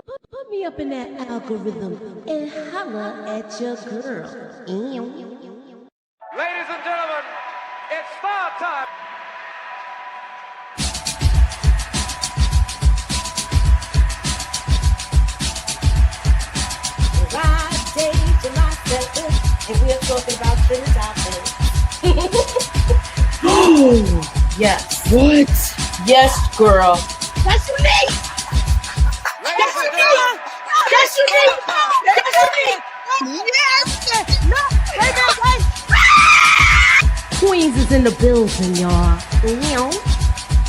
Put me up in that algorithm and holla at your girl. Ladies and gentlemen, it's star time. Friday, July 7th, and we're talking about trending topics. Oh, Yes. what? Yes, girl. That's unique. Ladies and gentlemen, That's unique. That's unique. Yes. No. Wait. Queens is in the building, y'all.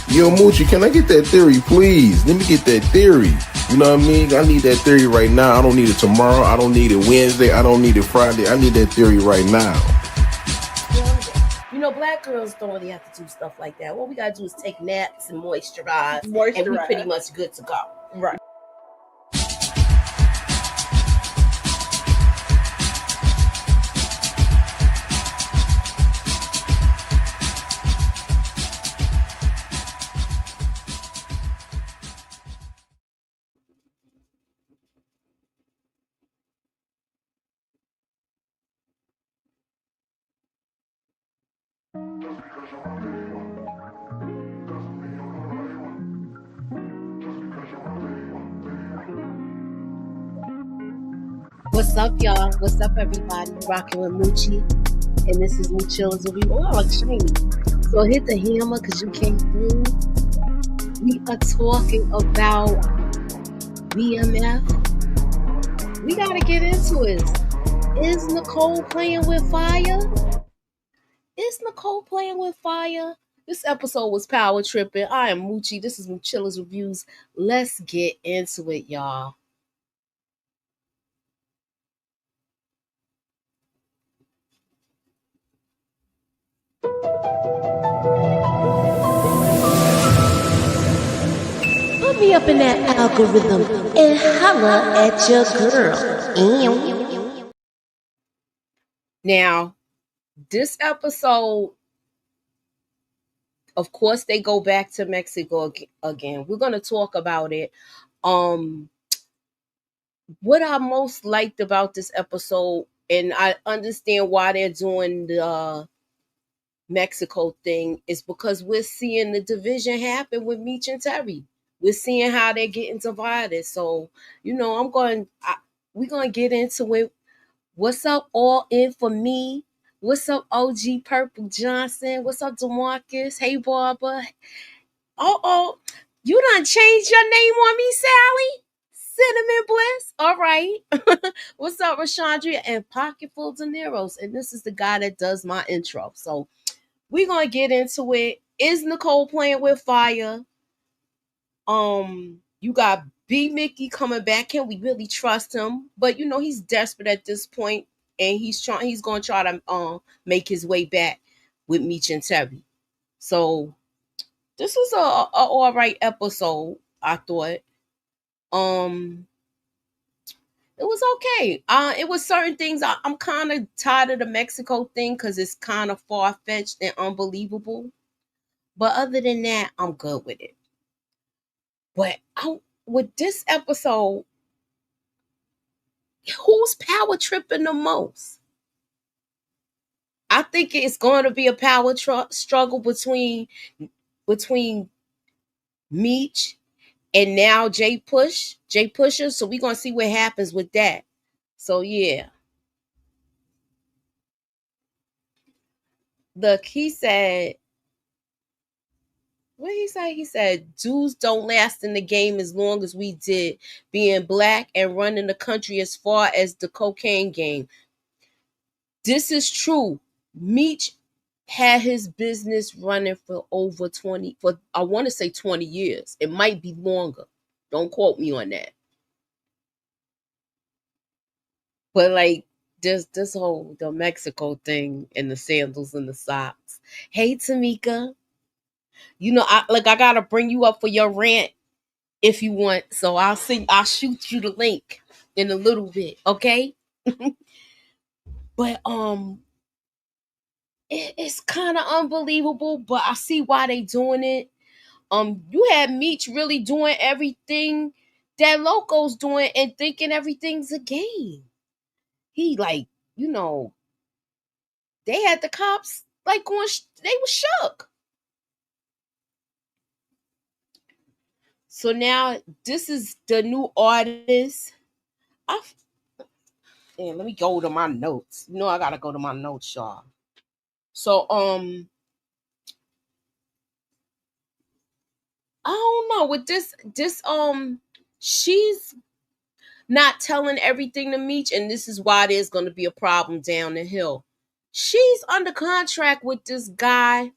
Yo, Moochie, can I get that theory, please? Let me get that theory. You know what I mean? I need that theory right now. I don't need it tomorrow. I don't need it Wednesday. I don't need it Friday. I need that theory right now. You know, black girls don't really have to do stuff like that. What we gotta do is take naps and moisturize. And we Moisturize. pretty much good to go. Right. What's up, y'all? What's up, everybody? Rocking with Moochie, and this is Moochilla's review. Oh, I like shiny. So hit the hammer because you can't move. We are talking about BMF. We gotta get into it. Is Nicole playing with fire? Is Nicole playing with fire? This episode was power tripping. I am Moochie. This is Moochilla's Reviews. Let's get into it, y'all. Put me up in that algorithm and holla at your girl. Now, this episode, of course, they go back to Mexico again. We're going to talk about it. What I most liked about this episode, and I understand why they're doing the Mexico thing, is because we're seeing the division happen with Meech and Terry. We're seeing how they're getting divided. So, you know, we're going to get into it. What's up, All In For Me? What's up, OG Purple Johnson? What's up, DeMarcus? Hey, Barbara. You done changed your name on me, Sally? Cinnamon Bliss. All right. What's up, Rashandria? And POCKETFULOF-DINEROBEATS. And this is the guy that does my intro. So we're going to get into it. Is Nicole playing with fire? You got B Mickey coming back. Can we really trust him? But you know, he's desperate at this point, and he's gonna try to make his way back with Meech and Terry. So this was a all right episode, I thought. It was okay. It was certain things. I'm kind of tired of the Mexico thing because it's kind of far-fetched and unbelievable. But other than that, I'm good with it. But with this episode, who's power tripping the most? I think it's going to be a power struggle between Meech and now Jay Pusher. So we're going to see what happens with that. So yeah. He said, what did he say? He said, dudes don't last in the game as long as we did, being black and running the country as far as the cocaine game. This is true. Meech had his business running for over 20, I want to say 20 years. It might be longer. Don't quote me on that. But like this whole the Mexico thing and the sandals and the socks. Hey Tamika. You know, I gotta bring you up for your rant if you want. So I'll shoot you the link in a little bit, okay? But it's kind of unbelievable, but I see why they doing it. You had Meech really doing everything that Loco's doing and thinking everything's a game. He like, they had the cops like going, they were shook. So now this is the new artist. Let me go to my notes. I gotta go to my notes, y'all. So I don't know with this she's not telling everything to Meech, and this is why there's gonna be a problem down the hill. She's under contract with this guy.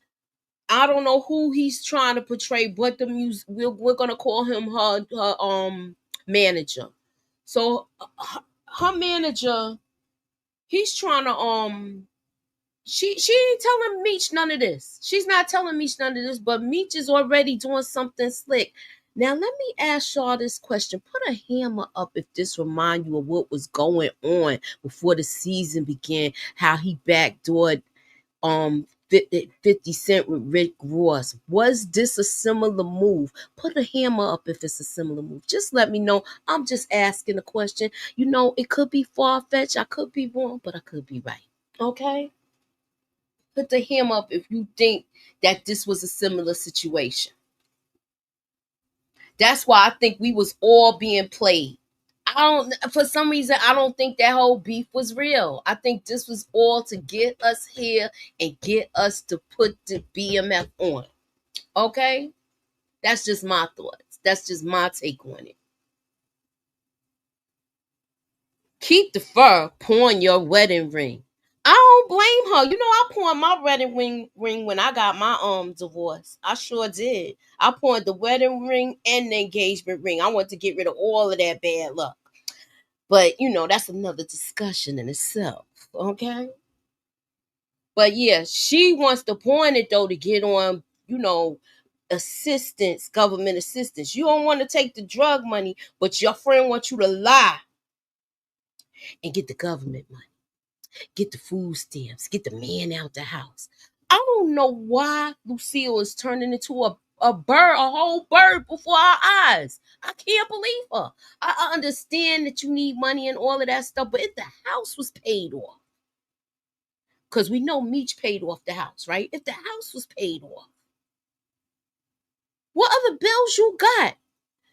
I don't know who he's trying to portray, but the music we're gonna call him her manager. So her manager, he's trying to she ain't telling Meech none of this. She's not telling Meech none of this, but Meech is already doing something slick. Now let me ask y'all this question. Put a hammer up if this remind you of what was going on before the season began, how he backdoored 50 Cent with Rick Ross. Was this a similar move? Put a hammer up if it's a similar move. Just let me know. I'm just asking a question. It could be far-fetched. I could be wrong, but I could be right. Okay? Put the hammer up if you think that this was a similar situation. That's why I think we was all being played. For some reason, I don't think that whole beef was real. I think this was all to get us here and get us to put the BMF on. Okay? That's just my thoughts. That's just my take on it. Keep the fur, pawn your wedding ring. I don't blame her. I pawned my wedding ring when I got my divorce. I sure did. I pawned the wedding ring and the engagement ring. I wanted to get rid of all of that bad luck. But that's another discussion in itself. Okay. But yeah, she wants to pawn it though to get on, assistance, government assistance. You don't want to take the drug money, but your friend wants you to lie and get the government money. Get the food stamps, get the man out the house. I don't know why Lucille is turning into a bird, a whole bird before our eyes. I can't believe her. I understand that you need money and all of that stuff, but if the house was paid off, because we know Meech paid off the house, right? If the house was paid off, what other bills you got?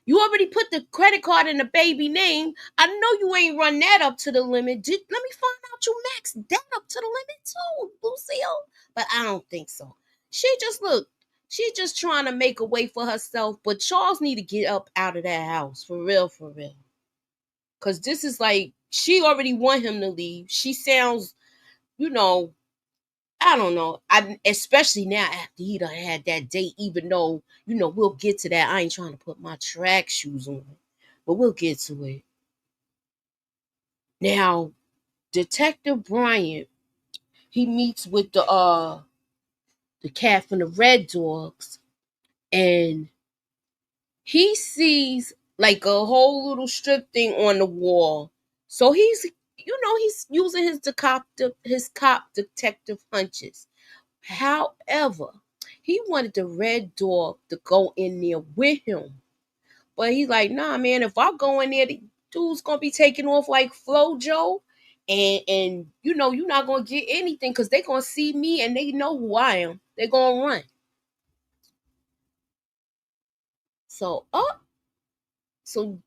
You already put the credit card in the baby name. I know you ain't run that up to the limit. Let me find out you maxed that up to the limit too, Lucille. But I don't think so. She's just trying to make a way for herself. But Charles need to get up out of that house. For real, for real. Because this is like, she already want him to leave. She sounds, I don't know. Especially now after he done had that date, even though, we'll get to that. I ain't trying to put my track shoes on, but we'll get to it. Now, Detective Bryant, he meets with the cat from the Red Dogs, and he sees like a whole little strip thing on the wall. So he's using his cop detective hunches. However, he wanted the Red Dog to go in there with him. But he's like, nah, man, if I go in there, the dude's gonna be taking off like Flojo. And you're not gonna get anything because they're gonna see me and they know who I am. They're gonna run. So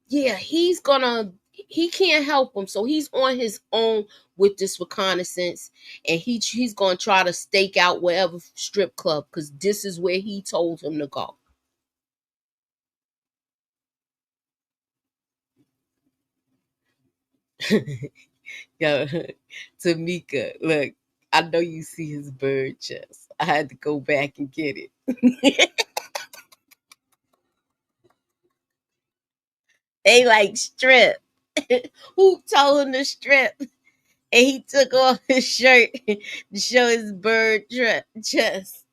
yeah, he can't help him. So he's on his own with this reconnaissance, and he's gonna try to stake out wherever strip club because this is where he told him to go. Yo, Tamika, look, I know you see his bird chest. I had to go back and get it. They like strip. Who told him to strip? And he took off his shirt to show his bird chest.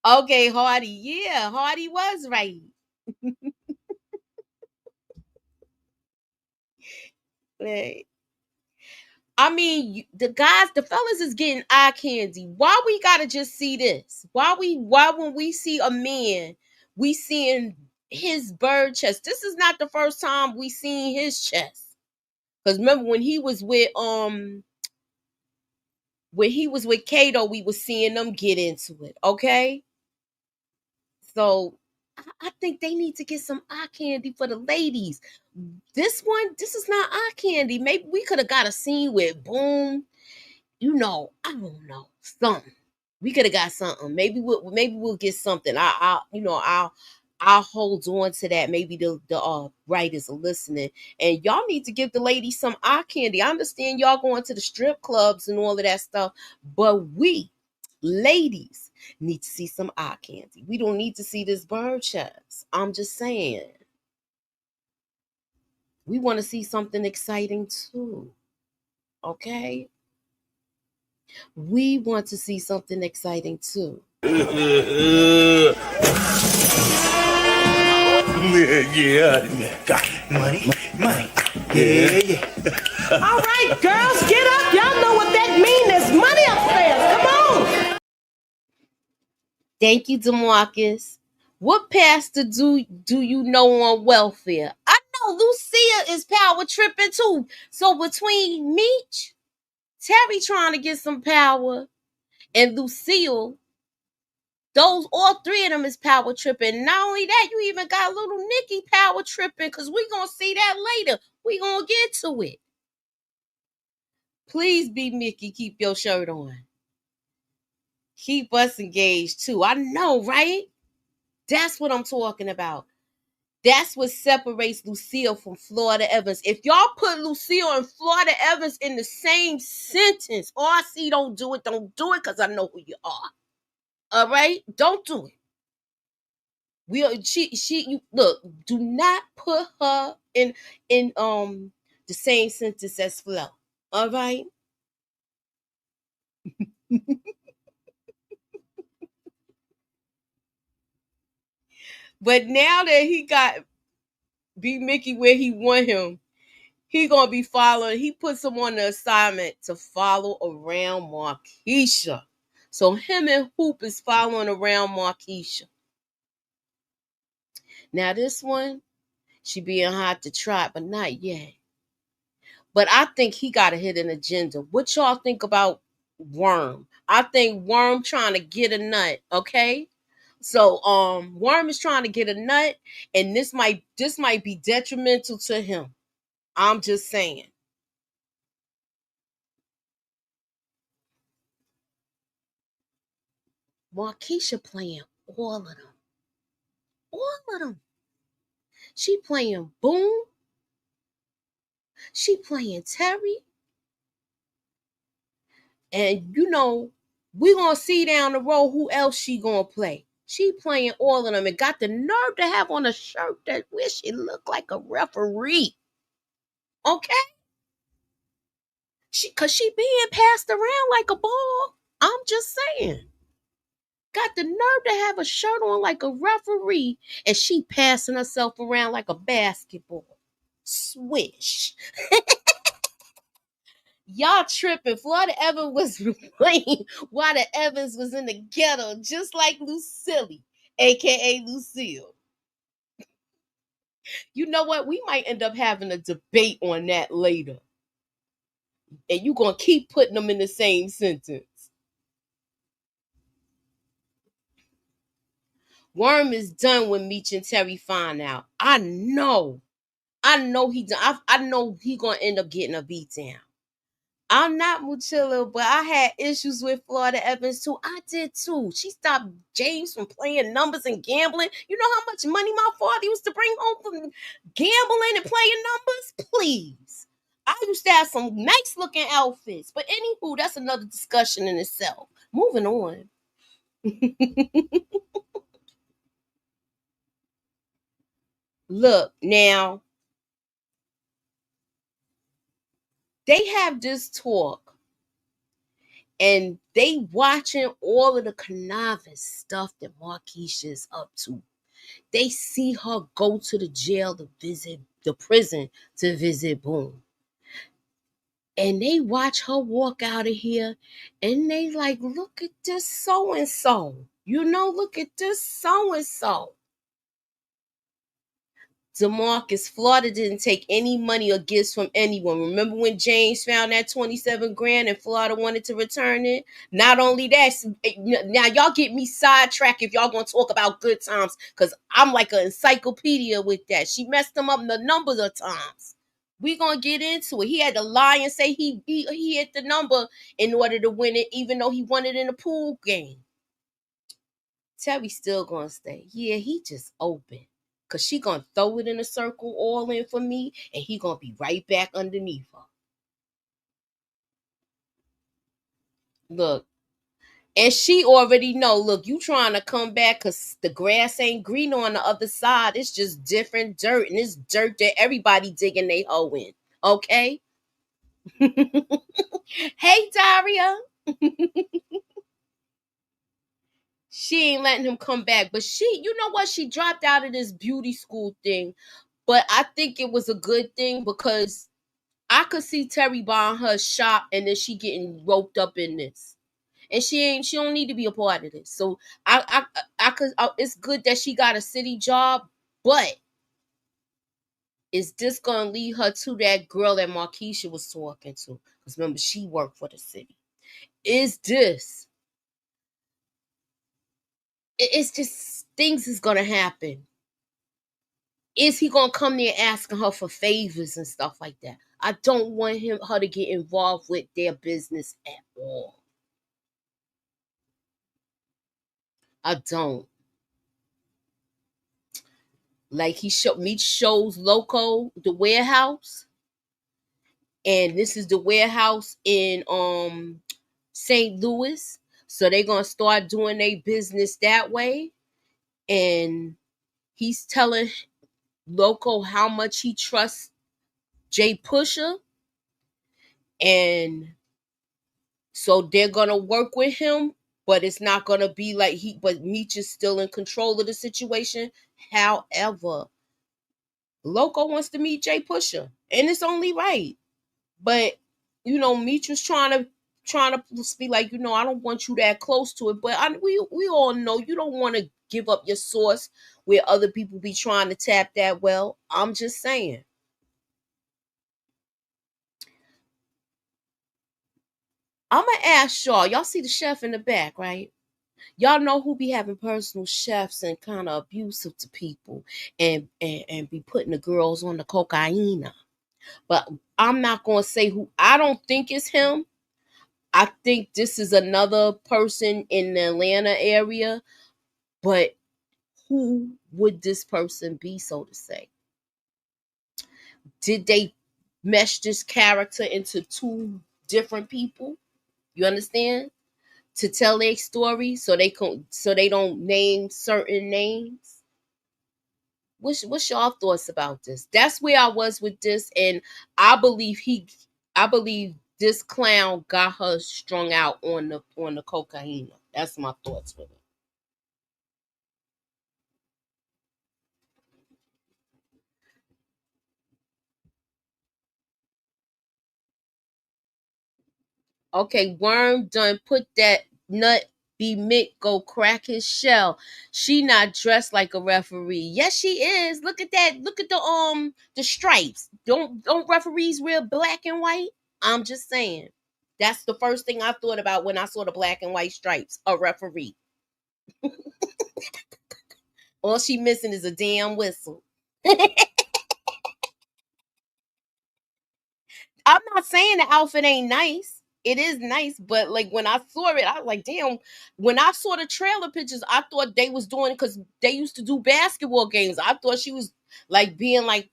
Okay, Hardy. Yeah, Hardy was right. Like, I mean, the fellas is getting eye candy. Why we gotta just see this? Why when we see a man, we seeing his bird chest. This is not the first time we seen his chest. Because remember when he was with Kato, we was seeing them get into it. Okay, so I think they need to get some eye candy for the ladies. This is not eye candy. Maybe we could have got a scene with Boom. I don't know, something. We could have got something. Maybe we'll get something. I'll hold on to that. Maybe the writers are listening, and y'all need to give the ladies some eye candy. I understand y'all going to the strip clubs and all of that stuff, but we ladies need to see some eye candy. We don't need to see this bird chest. I'm just saying. We want to see something exciting too. Okay? We want to see something exciting too. Yeah. Money. Yeah. All right, girls, get up. Y'all know what that means. There's money upstairs. Come on. Thank you, DeMarcus. What pastor do you know on welfare? I know Lucia is power tripping too. So between Meech, Terry trying to get some power, and Lucille, all three of them is power tripping. Not only that, you even got little Nikki power tripping, because we gonna see that later. We gonna get to it. Please be Mickey, keep your shirt on. Keep us engaged too. I know, right? That's what I'm talking about. That's what separates Lucille from Florida Evans. If y'all put Lucille and Florida Evans in the same sentence, RC, don't do it, because I know who you are. All right? Don't do it. Look, do not put her in the same sentence as Flo. All right? But now that he got B Mickey where he want him, he gonna be following. He puts him on the assignment to follow around Marquisha. So him and Hoop is following around Marquisha. Now this one, she being hot to try, but not yet. But I think he got a hidden agenda. What y'all think about Worm? I think Worm trying to get a nut, okay? So Worm is trying to get a nut, and this might be detrimental to him. I'm just saying. Marquisha playing all of them. All of them. She playing Boom. She playing Terry. And we gonna see down the road who else she gonna play. She playing all of them and got the nerve to have on a shirt that where she look like a referee. Okay? Cause she being passed around like a ball. I'm just saying. Got the nerve to have a shirt on like a referee, and she passing herself around like a basketball. Swish. Y'all tripping. Florida Evans was playing while the Evans was in the ghetto, just like Lucille, aka Lucille. You know what? We might end up having a debate on that later. And you gonna keep putting them in the same sentence. Worm is done when Meech and Terry find out. I know he done. I know he gonna end up getting a beat down. I'm not Moochilla, but I had issues with Florida Evans too. I did too. She stopped James from playing numbers and gambling. You know how much money my father used to bring home from gambling and playing numbers? Please. I used to have some nice looking outfits. But anywho, that's another discussion in itself. Moving on. Look, now, they have this talk and they watching all of the conniving stuff that Marquisha is up to. They see her go to the jail to visit the prison to visit Boom. And they watch her walk out of here and they like, look at this so-and-so. Look at this so-and-so. DeMarcus, Florida didn't take any money or gifts from anyone. Remember when James found that 27 grand and Florida wanted to return it? Not only that, now y'all get me sidetracked if y'all gonna talk about good times, because I'm like an encyclopedia with that. She messed him up the numbers of times. We gonna get into it. He had to lie and say he hit the number in order to win it, even though he won it in a pool game. Terry's still gonna stay. Yeah, he just open. Cause she gonna throw it in a circle all in for me, and he gonna be right back underneath her. Look, and she already know, look, you trying to come back because the grass ain't green on the other side. It's just different dirt, and it's dirt that everybody digging they hoe in. Okay? Hey, Daria. She ain't letting him come back. But you know what? She dropped out of this beauty school thing. But I think it was a good thing because I could see Terry buying her shop and then she getting roped up in this. And she don't need to be a part of this. So it's good that she got a city job, but is this gonna lead her to that girl that Marquisha was talking to? Because remember, she worked for the city. It's just things is gonna happen. Is he gonna come there asking her for favors and stuff like that? I don't want her to get involved with their business at all. I don't. Like he shows Loco the warehouse, and this is the warehouse in St. Louis. So they're gonna start doing their business that way. And he's telling Loco how much he trusts Jay Pusher, and so they're gonna work with him, but it's not gonna be like but Meech is still in control of the situation. However, Loco wants to meet Jay Pusher, and it's only right. But Meech was trying to be like, I don't want you that close to it. But we all know you don't want to give up your source where other people be trying to tap that well. I'm just saying. I'm gonna ask y'all. Y'all see the chef in the back, right? Y'all know who be having personal chefs and kind of abusive to people and be putting the girls on the cocaine. But I'm not gonna say who. I don't think it's him. I think this is another person in the Atlanta area, but who would this person be, so to say? Did they mesh this character into two different people? You understand? To tell their story so they don't name certain names. What's y'all thoughts about this? That's where I was with this, and I believe this clown got her strung out on the cocaine. That's my thoughts with it. Okay, Worm done put that nut be Mick go crack his shell. She not dressed like a referee. Yes, she is. Look at that. Look at the stripes. Don't referees wear black and white? I'm just saying. That's the first thing I thought about when I saw the black and white stripes. A referee. All she missing is a damn whistle. I'm not saying the outfit ain't nice. It is nice, but like when I saw it, I was like, damn. When I saw the trailer pictures, I thought they was doing it because they used to do basketball games. I thought she was like being like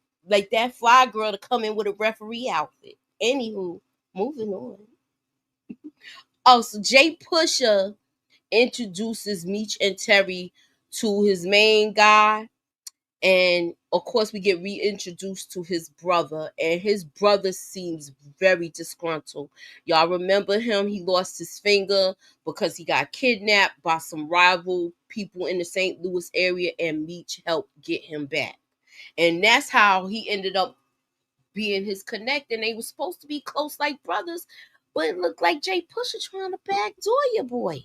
that fly girl to come in with a referee outfit. Anywho, moving on. Oh, so Jay Pusher introduces Meech and Terry to his main guy. And of course, we get reintroduced to his brother, and his brother seems very disgruntled. Y'all remember him? He lost his finger because he got kidnapped by some rival people in the St. Louis area, and Meech helped get him back. And that's how he ended up being his connect. And they were supposed to be close like brothers, but it looked like Jay Pusher trying to backdoor your boy.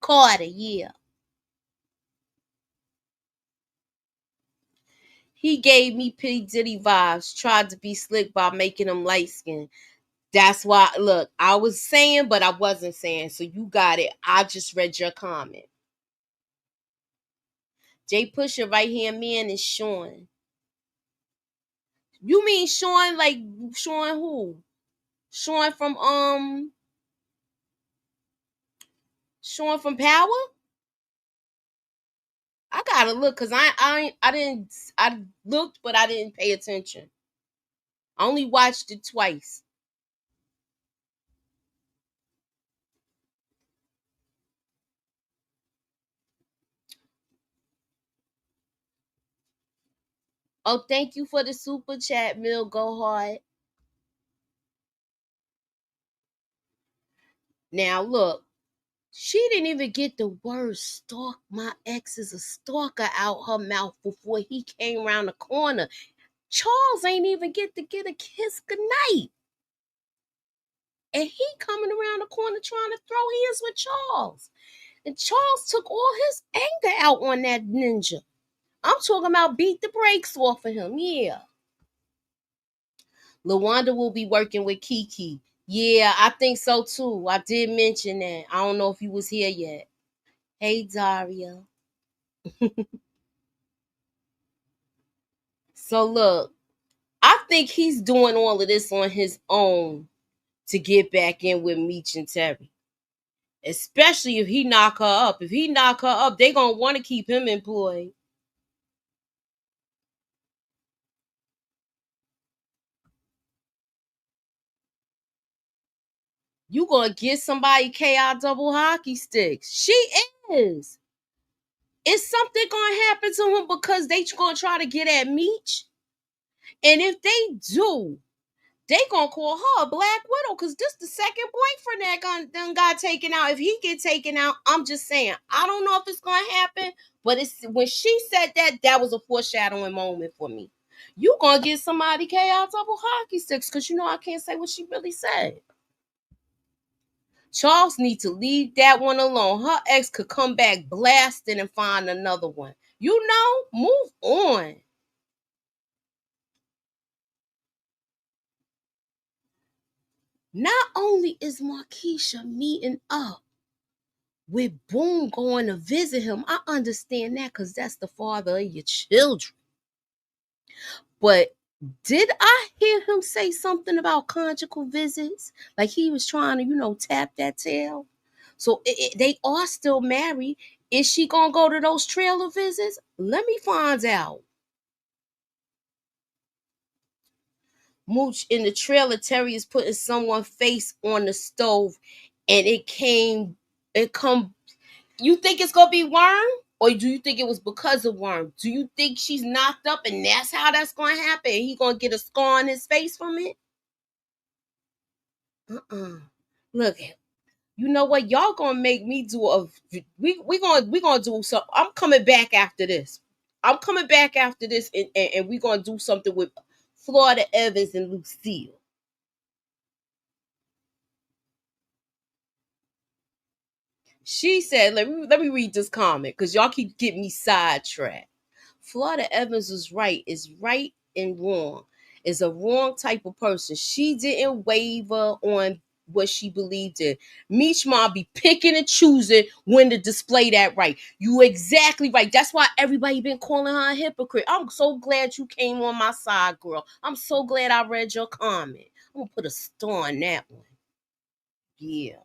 Carter, yeah. He gave me P. Diddy vibes, tried to be slick by making him light skinned. That's why, look, I was saying, but I wasn't saying. So you got it. I just read your comment. Jay Pusher, right hand man is Sean. You mean Sean, like Sean who? Sean from Power? I gotta look because I looked, but I didn't pay attention. I only watched it twice. Oh, thank you for the super chat, Mill. Go hard. Now look, she didn't even get the word "stalk." My ex is a stalker out her mouth before he came around the corner. Charles ain't even get a kiss goodnight. And he coming around the corner trying to throw hands with Charles. And Charles took all his anger out on that ninja. I'm talking about beat the brakes off of him, yeah. LaWanda will be working with Kiki. Yeah, I think so too. I did mention that. I don't know if you was here yet. Hey, Daria. So look, I think he's doing all of this on his own to get back in with Meech and Terry. Especially if he knock her up. If he knock her up, they gonna want to keep him employed. You gonna get somebody KI double hockey sticks. She is. Is something gonna happen to him because they gonna try to get at Meech? And if they do, they gonna call her a Black Widow because this the second boyfriend that done got taken out. If he get taken out, I'm just saying, I don't know if it's gonna happen, but it's when she said that was a foreshadowing moment for me. You gonna get somebody KI double hockey sticks because you know I can't say what she really said. Charles need to leave that one alone. Her ex could come back blasting and find another one. You know, move on. Not only is Markeisha meeting up with Boone going to visit him, I understand that because that's the father of your children. But did I hear him say something about conjugal visits? Like he was trying to, tap that tail? So they are still married. Is she going to go to those trailer visits? Let me find out. Mooch, in the trailer, Terry is putting someone's face on the stove and it come. You think it's gonna be Worm? Or do you think it was because of Worm? Do you think she's knocked up and that's how that's gonna happen? He gonna get a scar on his face from it? Look, you know what? Y'all gonna make me do we gonna do something. I'm coming back after this. And we gonna do something with Florida Evans and Lucille. She said, let me read this comment because y'all keep getting me sidetracked. Florida Evans was right. Is right and wrong. Is a wrong type of person. She didn't waver on what she believed in. Meech Ma be picking and choosing when to display that right. You exactly right. That's why everybody been calling her a hypocrite. I'm so glad you came on my side, girl. I'm so glad I read your comment. I'm gonna put a star on that one. Yeah.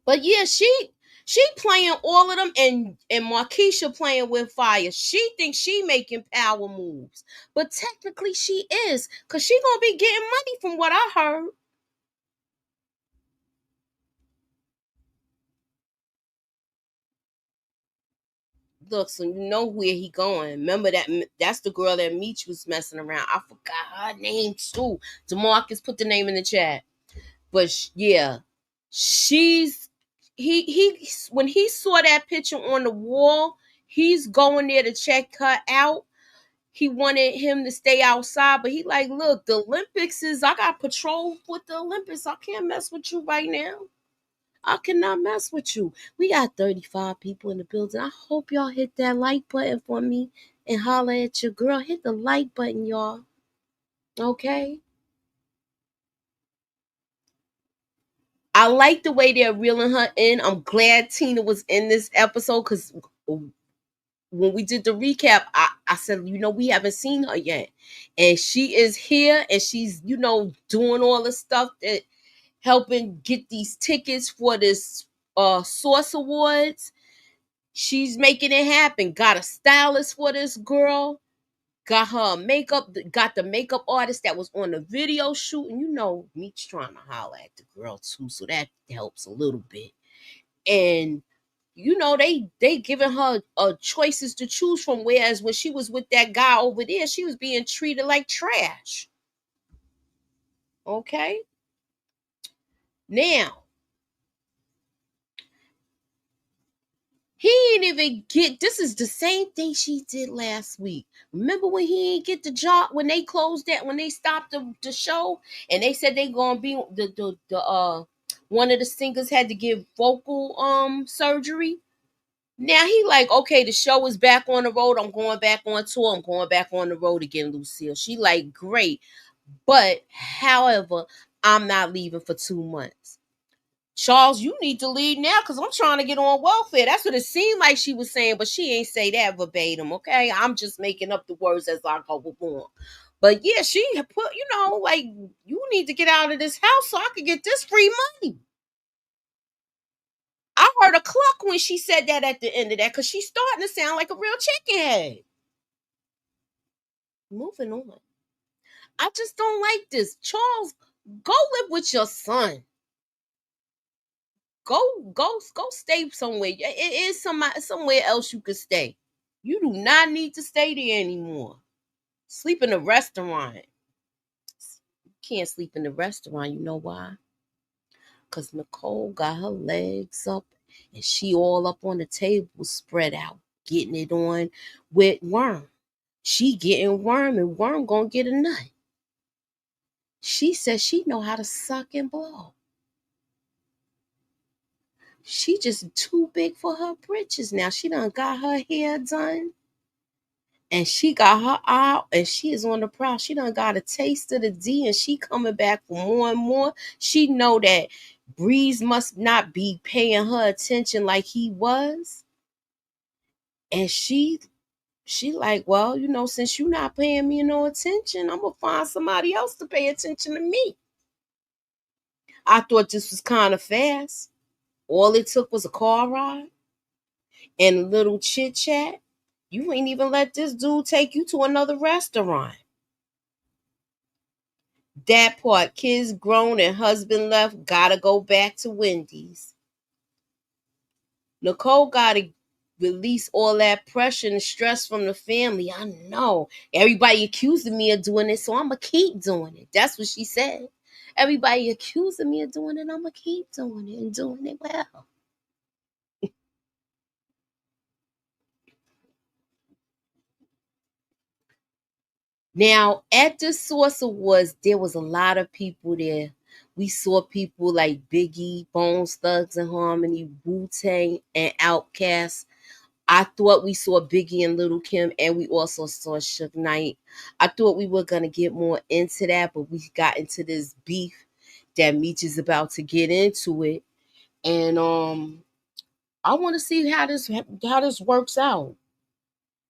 But yeah, she playing all of them and Markeisha playing with fire. She thinks she making power moves. But technically she is. Cause she gonna be getting money from what I heard. Look, so you know where he going. Remember that's the girl that Meech was messing around. I forgot her name too. DeMarcus put the name in the chat. But yeah, she's he when he saw that picture on the wall, he's going there to check her out. he wanted him to stay outside, but he like, look, the Olympics I got patrol with the Olympics. I can't mess with you right now. I cannot mess with you. We got 35 people in the building. I hope y'all hit that like button for me and holler at your girl. Hit the like button, y'all. Okay? I like the way they're reeling her in. I'm glad Tina was in this episode because when we did the recap, I said, we haven't seen her yet. And she is here and she's, doing all the stuff that helping get these tickets for this Source Awards. She's making it happen. Got a stylist for this girl. Got her makeup. Got the makeup artist that was on the video shoot. And Meech's trying to holler at the girl too, so that helps a little bit. And they giving her choices to choose from. Whereas when she was with that guy over there, she was being treated like trash. Okay. Now, he ain't even get. This is the same thing she did last week. Remember when he ain't get the job when they closed that, when they stopped the show, and they said they gonna be the one of the singers had to get vocal surgery. Now he like, okay, the show is back on the road. I'm going back on tour. I'm going back on the road again, Lucille. She like, great. But however, I'm not leaving for 2 months. Charles, you need to leave now because I'm trying to get on welfare. That's what it seemed like she was saying, but she ain't say that verbatim, okay? I'm just making up the words as I go along. But yeah, she put, like, you need to get out of this house so I can get this free money. I heard a cluck when she said that at the end of that because she's starting to sound like a real chicken head. Moving on. I just don't like this. Charles, go live with your son. Go stay somewhere. It is somewhere else you could stay. You do not need to stay there anymore. Sleep in a restaurant. You can't sleep in the restaurant. You know why? Because Nicole got her legs up and she all up on the table spread out, getting it on with Worm. She getting Worm and Worm gonna get a nut. She says she know how to suck and blow. She just too big for her britches now. She done got her hair done. And she got her out and she is on the prowl. She done got a taste of the D and she coming back for more and more. She know that Breeze must not be paying her attention like he was. And she like, well, since you not paying me no attention, I'm going to find somebody else to pay attention to me. I thought this was kind of fast. All it took was a car ride and a little chit chat. You ain't even let this dude take you to another restaurant. That part, kids grown and husband left, gotta go back to Wendy's. Nicole gotta release all that pressure and stress from the family. I know. Everybody accusing me of doing it, so I'm gonna keep doing it. That's what she said. Everybody accusing me of doing it, I'm gonna keep doing it and doing it well. Now, at the Source Awards, there was a lot of people there. We saw people like Biggie, Bones Thugs and Harmony, Wu-Tang, and Outkast. I thought we saw Biggie and Little Kim, and we also saw Suge Knight. I thought we were going to get more into that, but we got into this beef that Meech is about to get into it. And I want to see how this works out.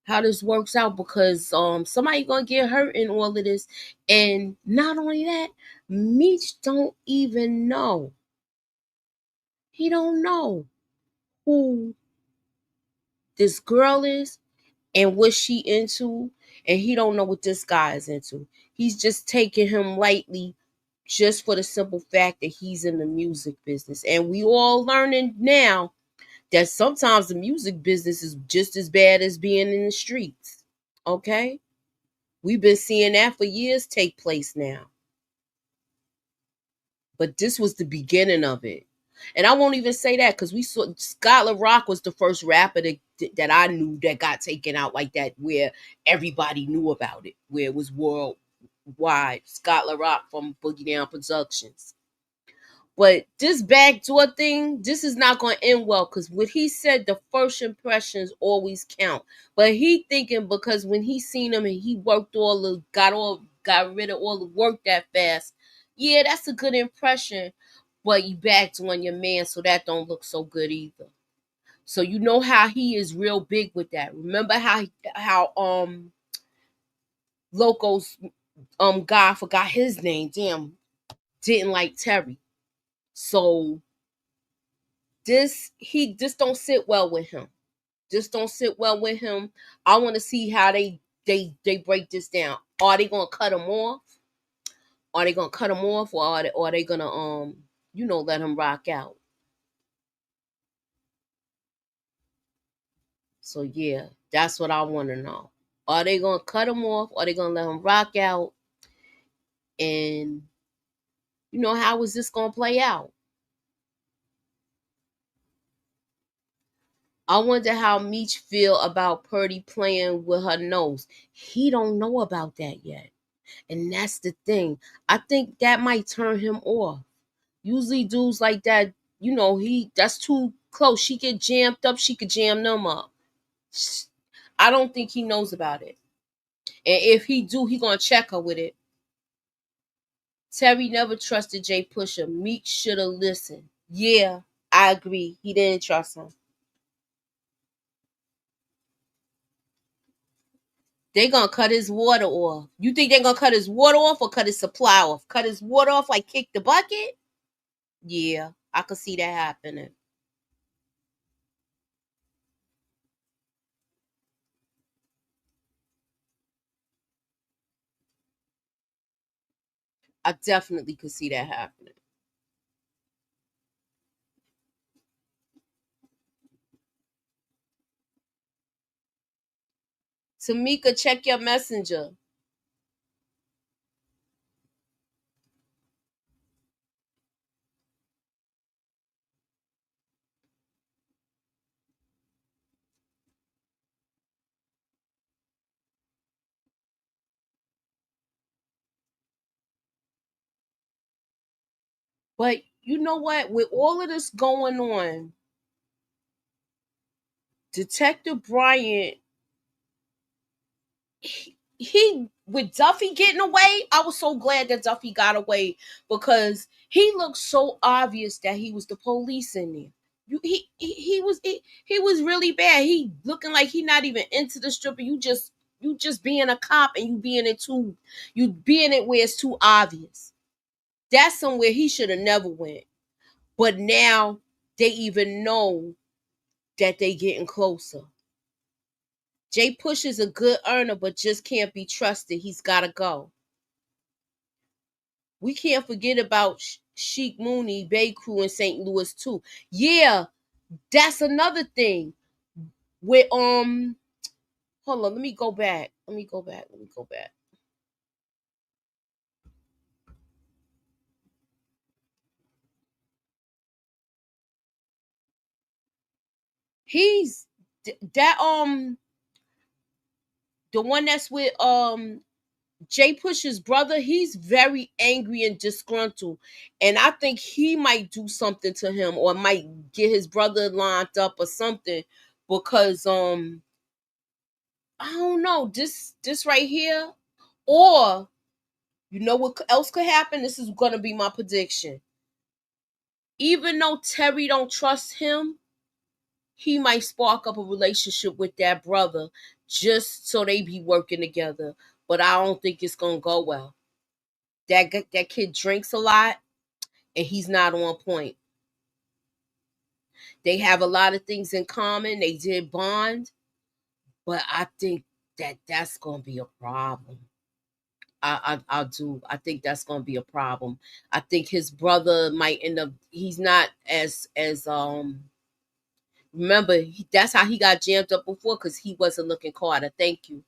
How this works out because somebody gonna get hurt in all of this. And not only that, Meech don't even know. He don't know who this girl is and what she into, and he don't know what this guy is into. He's just taking him lightly just for the simple fact that he's in the music business. And we all learning now that sometimes the music business is just as bad as being in the streets. Okay? We've been seeing that for years take place now. But this was the beginning of it. And I won't even say that because we saw Scott Rock was the first rapper that I knew that got taken out like that, where everybody knew about it, where it was worldwide. Scott Rock from Boogie Down Productions. But this backdoor thing, this is not going to end well because what he said, the first impressions always count. But he thinking because when he seen him and he worked got rid of all the work that fast. Yeah, that's a good impression, but you backed on your man, so that don't look so good either. So you know how he is real big with that. Remember how Loco's guy, I forgot his name, damn, didn't like Terry. So this don't sit well with him. This don't sit well with him. I want to see how they break this down. Are they gonna cut him off? Are they gonna cut him off, or are they gonna let him rock out? So yeah, that's what I want to know. Are they gonna cut him off? Are they gonna let him rock out? And how is this gonna play out? I wonder how Meech feel about Purdy playing with her nose. He don't know about that yet. And that's the thing. I think that might turn him off. Usually dudes like that, that's too close. She get jammed up, she could jam them up. I don't think he knows about it. And if he do, he gonna check her with it. Terry never trusted Jay Pusher. Meek should have listened. Yeah, I agree. He didn't trust him. They gonna cut his water off. You think they gonna cut his water off or cut his supply off? Cut his water off like kick the bucket? Yeah, I could see that happening. I definitely could see that happening. Tamika, check your messenger. But you know what? With all of this going on, Detective Bryant, he with Duffy getting away, I was so glad that Duffy got away because he looked so obvious that he was the police in there. He was really bad. He looking like he not even into the stripper. You just being a cop and you being it where it's too obvious. That's somewhere he should have never went. But now they even know that they getting closer. Jay Push is a good earner, but just can't be trusted. He's got to go. We can't forget about Sheik Mooney, Bay Crew in St. Louis too. Yeah, that's another thing. With hold on, let me go back. He's that the one that's with Jay Push's brother. He's very angry and disgruntled, and I think he might do something to him or might get his brother lined up or something because I don't know, this right here, or you know what else could happen. This is gonna be my prediction. Even though Terry don't trust him, he might spark up a relationship with that brother just so they be working together. But I don't think it's gonna go well. That kid drinks a lot and he's not on point. They have a lot of things in common. They did bond, but I think that's gonna be a problem. I do. I think that's gonna be a problem. I think his brother might end up. He's not as Remember, that's how he got jammed up before because he wasn't looking Carter. Thank you.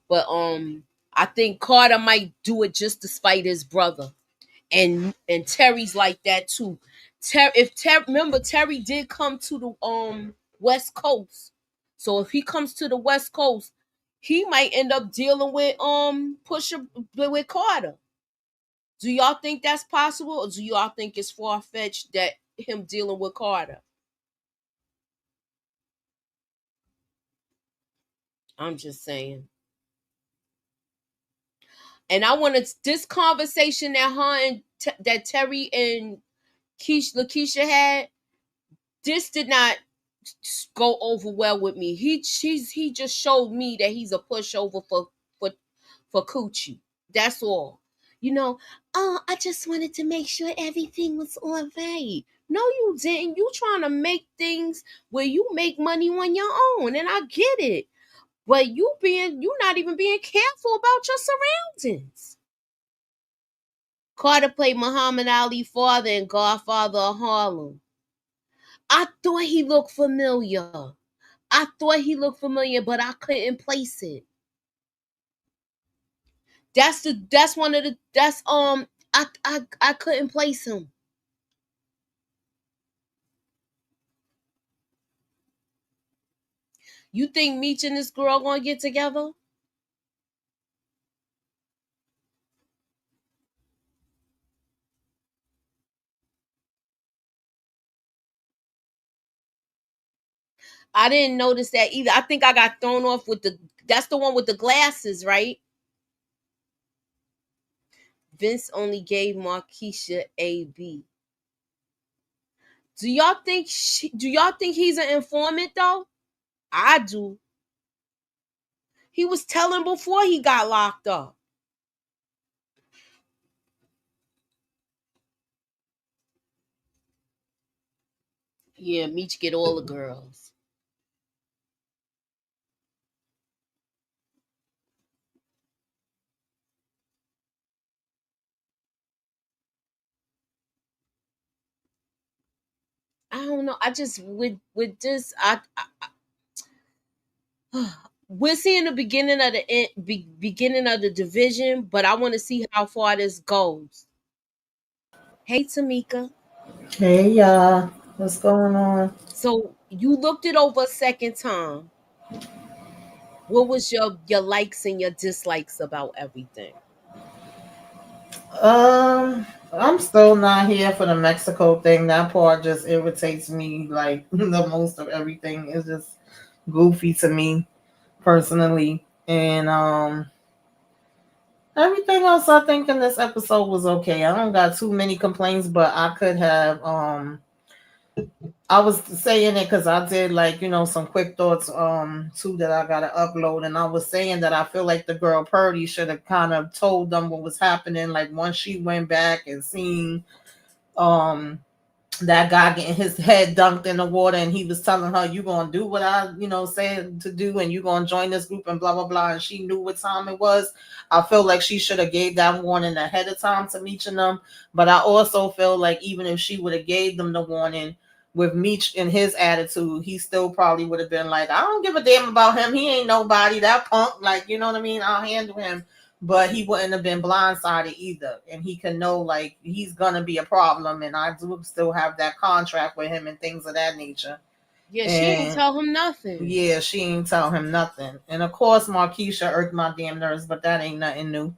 But I think Carter might do it just to spite his brother, and Terry's like that too. Remember, Terry did come to the West Coast. So if he comes to the West Coast, he might end up dealing with Pusha with Carter. Do y'all think that's possible, or do y'all think it's far fetched that him dealing with Carter? I'm just saying. And I wanted this conversation that that Terry and Lakeisha had. This did not go over well with me. He just showed me that he's a pushover for Coochie. That's all. I just wanted to make sure everything was all right. No, you didn't. You trying to make things where you make money on your own, and I get it. But you not even being careful about your surroundings. Carter played Muhammad Ali's father in Godfather of Harlem. I thought he looked familiar. But I couldn't place it. I couldn't place him. You think Meech and this girl gonna get together? I didn't notice that either. I think I got thrown off with that's the one with the glasses, right? Vince only gave Marquisha a B. Do y'all think he's an informant though? I do. He was telling before he got locked up. Yeah, Meech get all the girls. I don't know. I just with this, we're seeing the beginning of beginning of the division, but I want to see how far this goes. Hey, Tamika. Hey y'all, what's going on? So you looked it over a second time. What was your likes and your dislikes about everything? I'm still not here for the Mexico thing. That part just irritates me like the most of everything. It's just goofy to me personally. And everything else I think in this episode was okay. I don't got too many complaints, but I could have I was saying it because I did some quick thoughts too that I gotta upload, and I was saying that I feel like the girl Purdy should have kind of told them what was happening. Like once she went back and seen that guy getting his head dunked in the water, and he was telling her, "You gonna do what I said to do, and you gonna join this group and blah blah blah," and she knew what time it was. I feel like she should have gave that warning ahead of time to Meech and them. But I also feel like even if she would have gave them the warning, with Meech and his attitude, he still probably would have been like, "I don't give a damn about him. He ain't nobody. That punk, like, you know what I mean? I'll handle him." But he wouldn't have been blindsided either. And he can know, like, he's going to be a problem. And I do still have that contract with him and things of that nature. Yeah, she ain't tell him nothing. Yeah, she ain't tell him nothing. And, of course, Marquisha irked my damn nerves, but that ain't nothing new.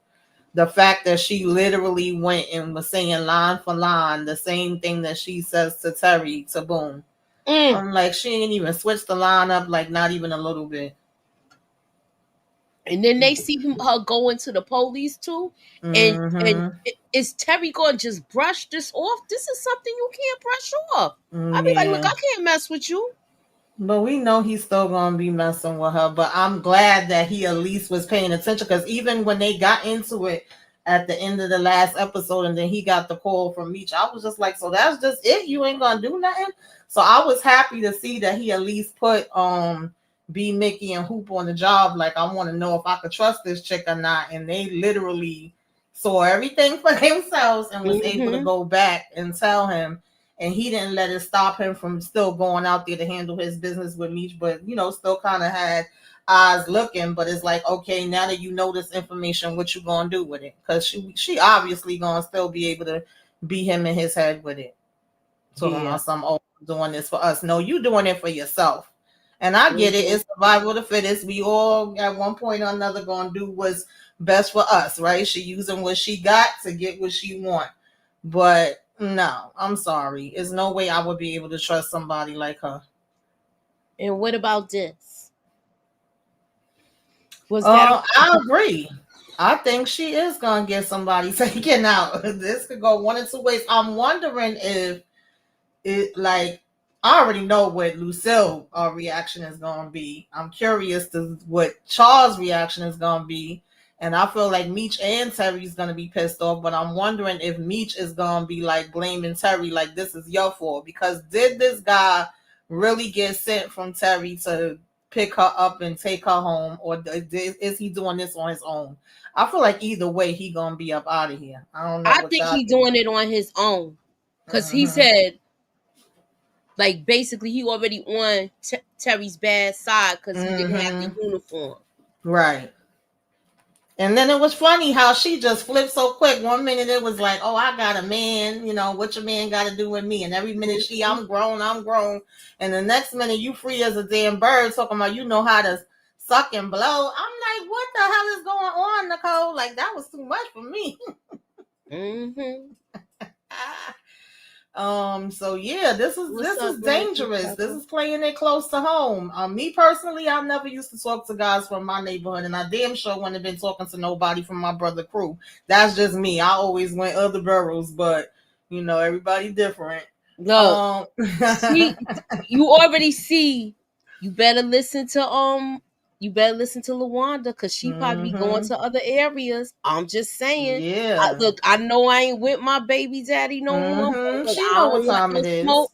The fact that she literally went and was saying line for line the same thing that she says to Terry to Boom. I'm like, she ain't even switched the line up, like, not even a little bit. And then they see her go into the police too, and is Terry going to just brush this off? This is something you can't brush off. I'll be like, look, I can't mess with you. But we know he's still going to be messing with her. But I'm glad that he at least was paying attention, because even when they got into it at the end of the last episode and then he got the call from Meech, I was just like, so that's just it? You ain't going to do nothing? So I was happy to see that he at least put B, Mickey, and Hoop on the job. Like, I want to know if I could trust this chick or not. And they literally saw everything for themselves and was able to go back and tell him. And he didn't let it stop him from still going out there to handle his business with Meech, but, still kind of had eyes looking. But it's like, okay, now that you know this information, what you going to do with it? Because she obviously going to still be able to beat him in his head with it. Talking Yeah. about some, oh, I'm doing this for us. No, you doing it for yourself. And I get it. Mhm. It's survival of the fittest. We all at one point or another gonna do what's best for us, right? She using what she got to get what she want. But no, I'm sorry. There's no way I would be able to trust somebody like her. And what about this? Was that a I agree. I think she is gonna get somebody taken out. This could go one or two ways. I'm wondering if it like I already know what Lucille reaction is gonna be. I'm curious to what Charles' reaction is gonna be. And I feel like Meech and Terry's gonna be pissed off, but I'm wondering if Meech is gonna be like blaming Terry, like this is your fault. Because did this guy really get sent from Terry to pick her up and take her home, or is he doing this on his own? I feel like either way he gonna be up out of here. I don't know I what think y'all he think. doing it on his own. Cause he Mhm. said, like, basically he already on Terry's bad side because he didn't have the uniform. Right. And then it was funny how she just flipped so quick. One minute it was like, oh, I got a man, what your man got to do with me? And every minute I'm grown, I'm grown. And the next minute you free as a damn bird talking about you know how to suck and blow. I'm like, what the hell is going on, Nicole? Like, that was too much for me. Mm-hmm. So yeah, this What's up, is Black dangerous. Pepper? This is playing it close to home. Me personally, I never used to talk to guys from my neighborhood, and I damn sure wouldn't have been talking to nobody from my brother crew. That's just me. I always went other boroughs, but everybody different. Look, see, you already see. You better listen to Lawanda because she probably going Mhm. to other areas. I'm just saying. Yeah. Look, I know I ain't with my baby daddy no more, but look, She I know don't what want time no it is. smoke.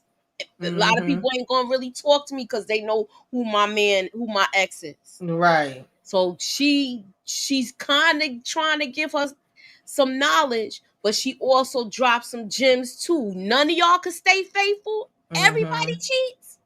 A lot of people ain't gonna really talk to me because they know who my ex is. Right. So she's kind of trying to give us some knowledge, but she also dropped some gems too. None of y'all can stay faithful. Everybody cheats.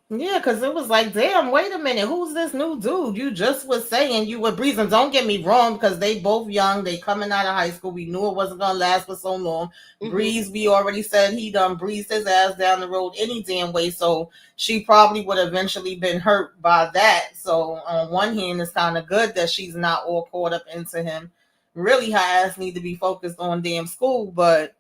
Yeah, because it was like, damn, wait a minute, who's this new dude? You just was saying you were breezing. Don't get me wrong, because they both young, they coming out of high school. We knew it wasn't gonna last for so long. Breeze, we already said he done breezed his ass down the road any damn way. So she probably would have eventually been hurt by that. So on one hand, it's kind of good that she's not all caught up into him. Really, her ass need to be focused on damn school, but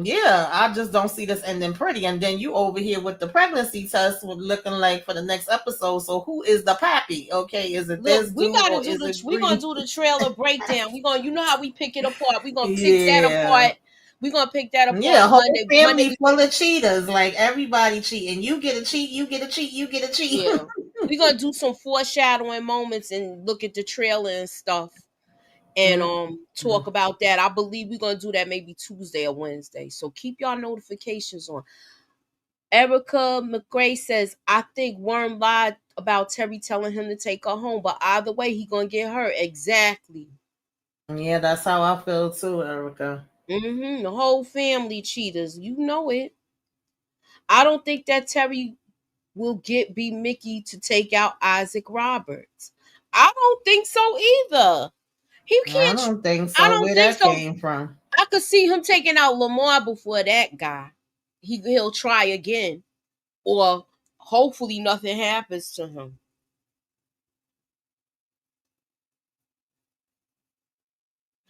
yeah, I just don't see this ending pretty. And then you over here with the pregnancy test with looking like for the next episode. So who is the pappy? Okay, is it Look, this dude or is it we're gonna Bree? do the trailer breakdown. You know how we pick it apart. We're gonna pick that Yeah. apart. We're gonna pick that apart Yeah, whole Monday. family full of cheaters. Like everybody cheating. You get a cheat, you get a cheat, you get a cheat. Yeah. We're gonna do some foreshadowing moments and look at the trailer and stuff. And talk about that. I believe we're gonna do that maybe Tuesday or Wednesday. So keep y'all notifications on. Erica McGray says, I think Worm lied about Terry telling him to take her home, but either way, he gonna get hurt. Exactly. Yeah, that's how I feel too, Erica. The whole family cheaters. You know it. I don't think that Terry will be Mickey to take out Isaac Roberts. I don't think so either. He I can't. don't think I so. don't Where think that so. came from. I could see him taking out Lamar before that guy. He'll try again, or hopefully nothing happens to him.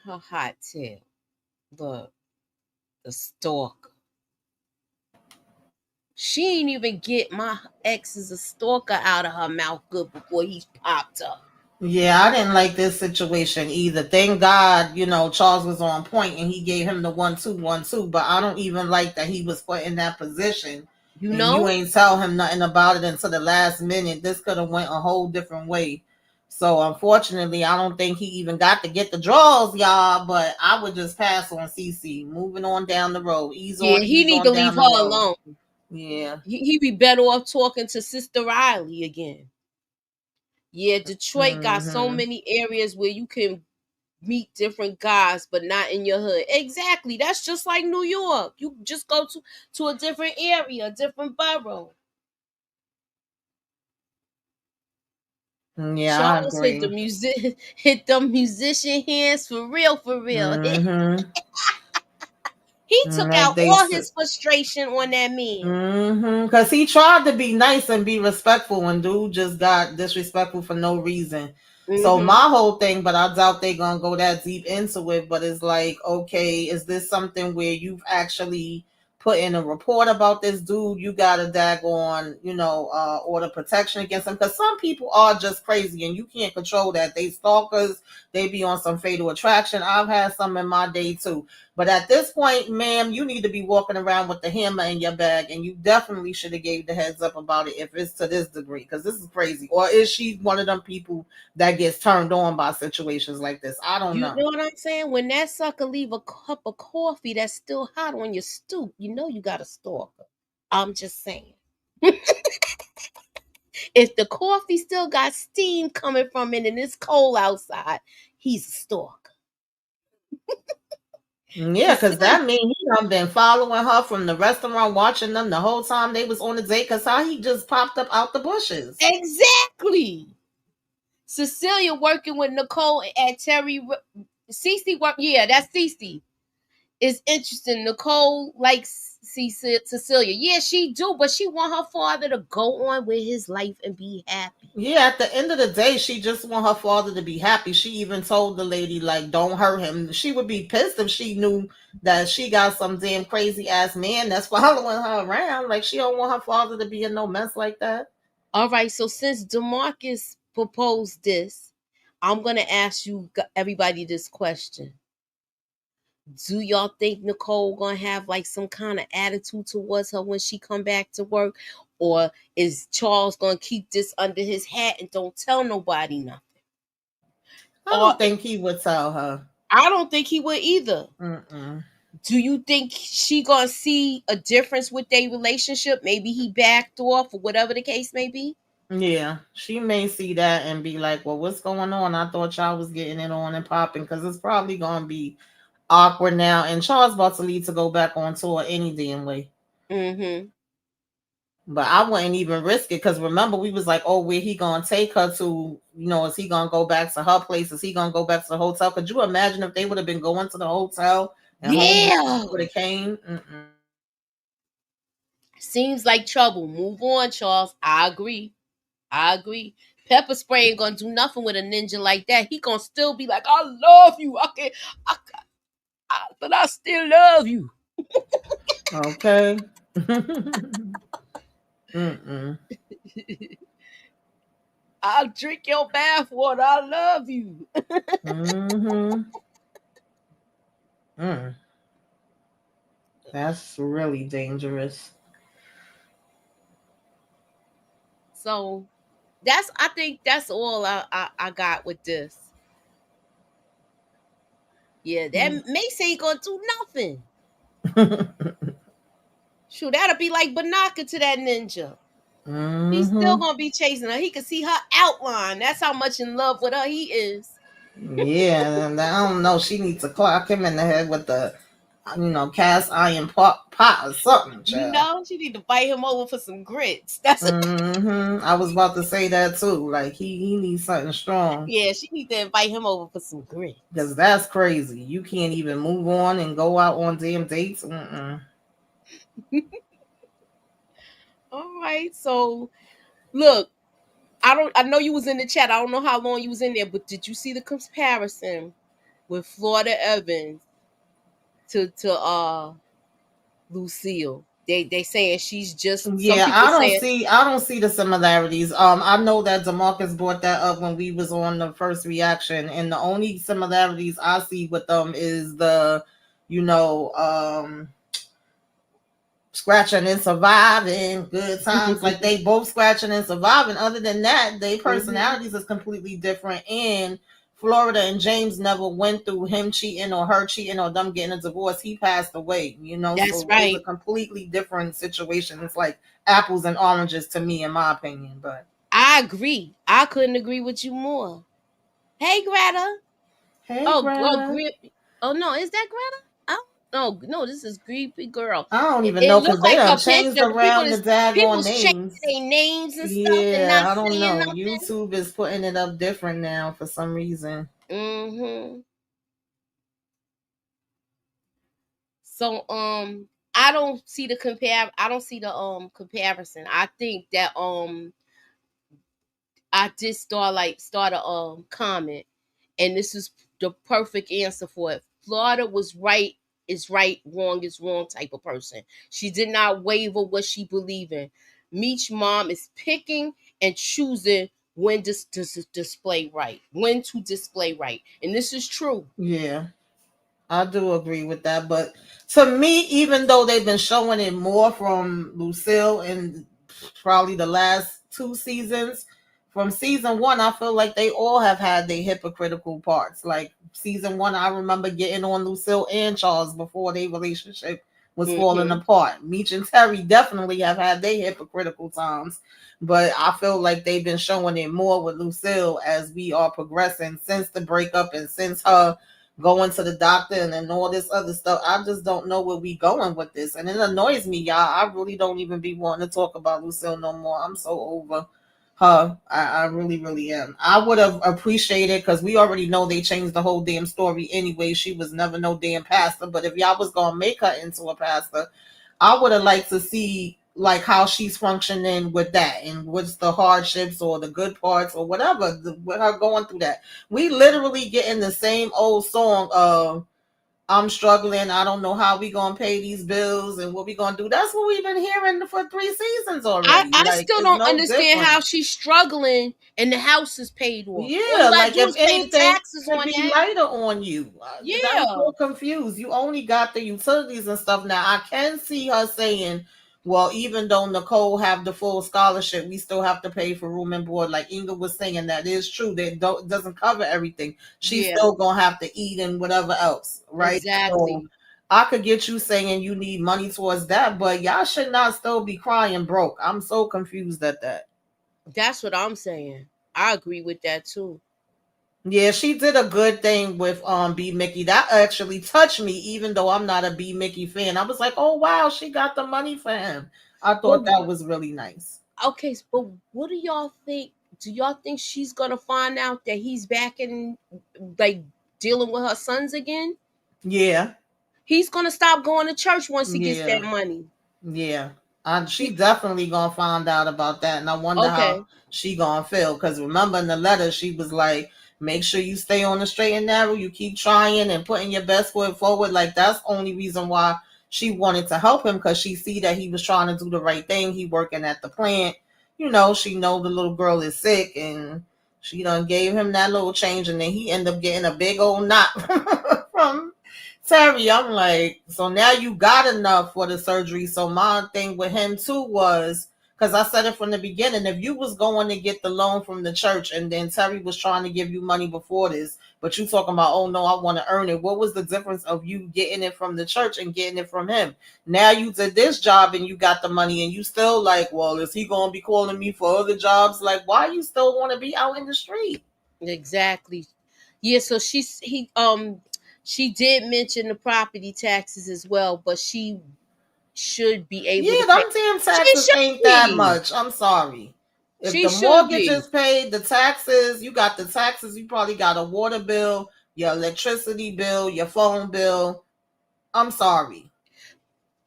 Her hot tail. The stalker. She ain't even get my ex is a stalker out of her mouth good before he popped up. Yeah, I didn't like this situation either. Thank God, Charles was on point and he gave him the 1-2-1-2. But I don't even like that he was put in that position. You And you know? ain't tell him nothing about it until the last minute. This could have went a whole different way. So unfortunately, I don't think he even got to get the draws, y'all. But I would just pass on CC. Moving on down the road. Ease Yeah, he need to on leave down her the road. alone. Yeah. He be better off talking to Sister Riley again. Yeah, Detroit got so many areas where you can meet different guys, but not in your hood. Exactly. That's just like New York. You just go to a different area, a different borough. Yeah, I Charles agree. hit the musician hands for real, for real. He took Like out they all said. his frustration on that man. Because he tried to be nice and be respectful, and dude just got disrespectful for no reason. So my whole thing, but I doubt they're gonna go that deep into it. But it's like, okay, is this something where you've actually put in a report about this dude? You got a daggone, order protection against him, because some people are just crazy and you can't control that. They stalkers, they be on some fatal attraction. I've had some in my day too. But at this point, ma'am, you need to be walking around with the hammer in your bag, and you definitely should have gave the heads up about it if it's to this degree, because this is crazy. Or is she one of them people that gets turned on by situations like this? I don't know. You know what I'm saying? When that sucker leave a cup of coffee that's still hot on your stoop, you know you got a stalker. I'm just saying. If the coffee still got steam coming from it and it's cold outside, he's a stalker. Yeah, because that means he done been following her from the restaurant, watching them the whole time they was on the date, because how he just popped up out the bushes. Exactly. Cecilia working with Nicole at Terry. Cece work. Yeah, that's Cece. It's interesting. Nicole likes Cecilia. Yeah, she do, but she want her father to go on with his life and be happy. Yeah, at the end of the day, she just want her father to be happy. She even told the lady, like, don't hurt him. She would be pissed if she knew that she got some damn crazy ass man that's following her around. Like, she don't want her father to be in no mess like that. All right, so since DeMarcus proposed this, I'm gonna ask you everybody this question. Do y'all think Nicole gonna have like some kind of attitude towards her when she come back to work, or is Charles gonna keep this under his hat and don't tell nobody nothing? I don't think he would tell her. I don't think he would either. Mm-mm. Do you think she gonna see a difference with their relationship? Maybe he backed off or whatever the case may be. Yeah, she may see that and be like, well, what's going on? I thought y'all was getting it on and popping, because it's probably gonna be awkward now, and Charles about to leave to go back on tour any damn way. But I wouldn't even risk it, because remember, we was like, oh, where he gonna take her to? Is he gonna go back to her place? Is he gonna go back to the hotel? Could you imagine if they would have been going to the hotel and would have came? Mm-mm. Seems like trouble. Move on, Charles. I agree. Pepper spray ain't gonna do nothing with a ninja like that. He gonna still be like, I love you. But I still love you. Okay. Mm-mm. I'll drink your bath water. I love you. That's really dangerous. So I think that's all I got with this. Yeah, that Mace ain't gonna do nothing. Shoot, that'll be like Banaka to that ninja. He's still gonna be chasing her. He can see her outline. That's how much in love with her he is. Yeah, and I don't know. She needs to clock him in the head with the, cast iron pot or something. Child. She need to bite him over for some grits. That's I was about to say that too. Like he needs something strong. Yeah, she need to invite him over for some grits. Because that's crazy. You can't even move on and go out on damn dates. All right, so look, I know you was in the chat. I don't know how long you was in there, but did you see the comparison with Florida Evans to Lucille? They saying she's just I don't see the similarities. I know that DeMarcus brought that up when we was on the first reaction, and the only similarities I see with them is the scratching and surviving, good times. Like they both scratching and surviving. Other than that, their personalities is completely different. And Florida and James never went through him cheating or her cheating or them getting a divorce. He passed away, That's so right. It's a completely different situation. It's like apples and oranges to me, in my opinion. But I agree. I couldn't agree with you more. Hey, Greta. Hey, Greta. Oh no, is that Greta? No, this is Creepy Girl. I don't even know, because they done changed around the daggone names. Changing their names and stuff. Yeah, I don't know. Nothing. YouTube is putting it up different now for some reason. So I don't see the comparison. I think that I did start a comment, and this is the perfect answer for it. Florida was right is right, wrong is wrong type of person. She did not waver what she believed in. Meech mom is picking and choosing when to display right, when to display right, and this is true. Yeah, I do agree with that. But to me, even though they've been showing it more from Lucille in probably the last two seasons, from season one, I feel like they all have had their hypocritical parts. Like season one, I remember getting on Lucille and Charles before their relationship was falling Mm-hmm. apart. Meech and Terry definitely have had their hypocritical times. But I feel like they've been showing it more with Lucille as we are progressing since the breakup and since her going to the doctor and all this other stuff. I just don't know where we going with this. And it annoys me, y'all. I really don't even be wanting to talk about Lucille no more. I'm so over her. I really, really am. I would have appreciated, because we already know they changed the whole damn story anyway. She was never no damn pastor. But if y'all was going to make her into a pastor, I would have liked to see like how she's functioning with that and what's the hardships or the good parts or whatever with her going through that. We literally getting the same old song of I'm struggling. I don't know how we gonna pay these bills and what we gonna do. That's what we've been hearing for 3 seasons already. I Like still it's don't no understand different. how she's struggling and the house is paid off. All Yeah, you gotta like do if is pay the anything, taxes could on be that. lighter on you. I'm Yeah. so confused. You only got the utilities and stuff now. I can see her saying, "Well, even though Nicole have the full scholarship, we still have to pay for room and board." Like Inga was saying, that is true. That don't doesn't cover everything. She's Yeah. still gonna have to eat and whatever else, right? So Exactly. I could get you saying you need money towards that, but y'all should not still be crying broke. I'm so confused at that. That's what I'm saying. I agree with that too. Yeah, she did a good thing with B Mickey. That actually touched me, even though I'm not a B Mickey fan. I was like, oh wow, she got the money for him. I But thought that was really nice. okay, but what do y'all think? Do y'all think she's gonna find out that he's back in, like, dealing with her sons again? Yeah, He's gonna stop going to church once he gets that yeah. money. Yeah, she He, definitely gonna find out about that, and I wonder how okay. she gonna feel. Because remember in the letter, she was like, "Make sure you stay on the straight and narrow. You keep trying and putting your best foot forward." Like that's the only reason why she wanted to help him, because she see that he was trying to do the right thing. He working at the plant. You know, she know the little girl is sick, and she done gave him that little change, and then he ended up getting a big old knot from Terry. I'm like, so now you got enough for the surgery. So my thing with him too was, because I said it from the beginning, if you was going to get the loan from the church and then Terry was trying to give you money before this, but you talking about, oh no, I want to earn it. What was the difference of you getting it from the church and getting it from him? Now you did this job and you got the money and you still like, well, is he going to be calling me for other jobs? Like, why you still want to be out in the street? Exactly. Yeah, so she did mention the property taxes as well, but she should be able Yeah, to pay. them damn She taxes should ain't that be. much. I'm sorry. If She the should mortgage be. is paid, the taxes, you got the taxes, you probably got a water bill, your electricity bill, your phone bill. I'm sorry.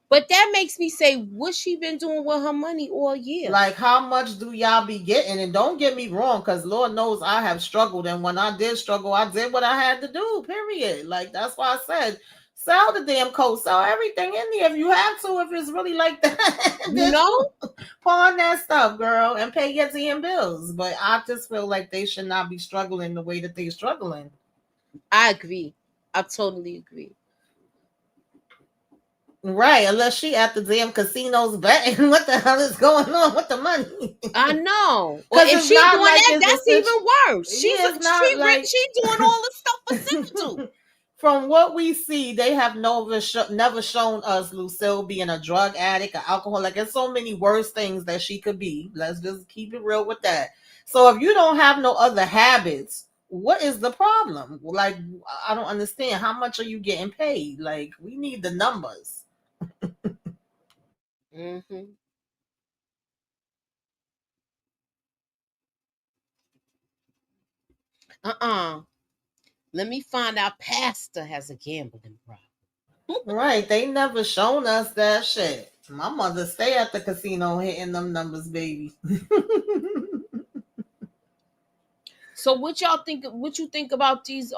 But that makes me say, what's she been doing with her money all year? Like, how much do y'all be getting? And don't get me wrong, because Lord knows I have struggled. And when I did struggle, I did what I had to do, period. Like, that's why I said, sell the damn coat, sell everything in there if you have to, if it's really like that. You know? Pawn that stuff, girl, and pay your damn bills. But I just feel like they should not be struggling the way that they're struggling. I agree. I totally agree. Right, unless she at the damn casinos betting. What the hell is going on with the money? I know. Or Because if it's she not doing like that, it's a that's even worse. yeah, it's not like She doing all the stuff for Simple. from what we see, they have never shown us Lucille being a drug addict, an alcoholic. There's so many worse things that she could be. Let's just keep it real with that. So if you don't have no other habits, what is the problem? Like, I don't understand. How much are you getting paid? Like, we need the numbers. Mm-hmm. Uh-uh. Let me find out Pastor has a gambling problem. Right. They never shown us that shit. My mother stay at the casino hitting them numbers, baby. So what y'all think? What you think about these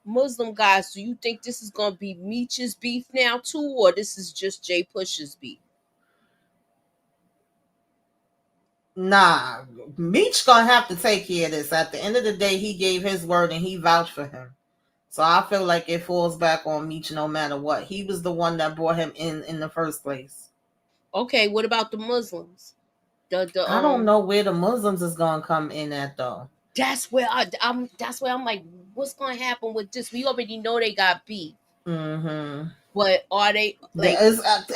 Muslim guys? Do you think this is gonna be Meech's beef now too, or this is just Jay Push's beef? Nah, Meech gonna have to take care of this. At the end of the day, he gave his word and he vouched for him. So I feel like it falls back on Meech no matter what. He was the one that brought him in the first place. Okay, what about the Muslims? I don't know where the Muslims is gonna come in at though. That's where I'm like, what's gonna happen with this? We already know they got beef. Mm-hmm. But are they like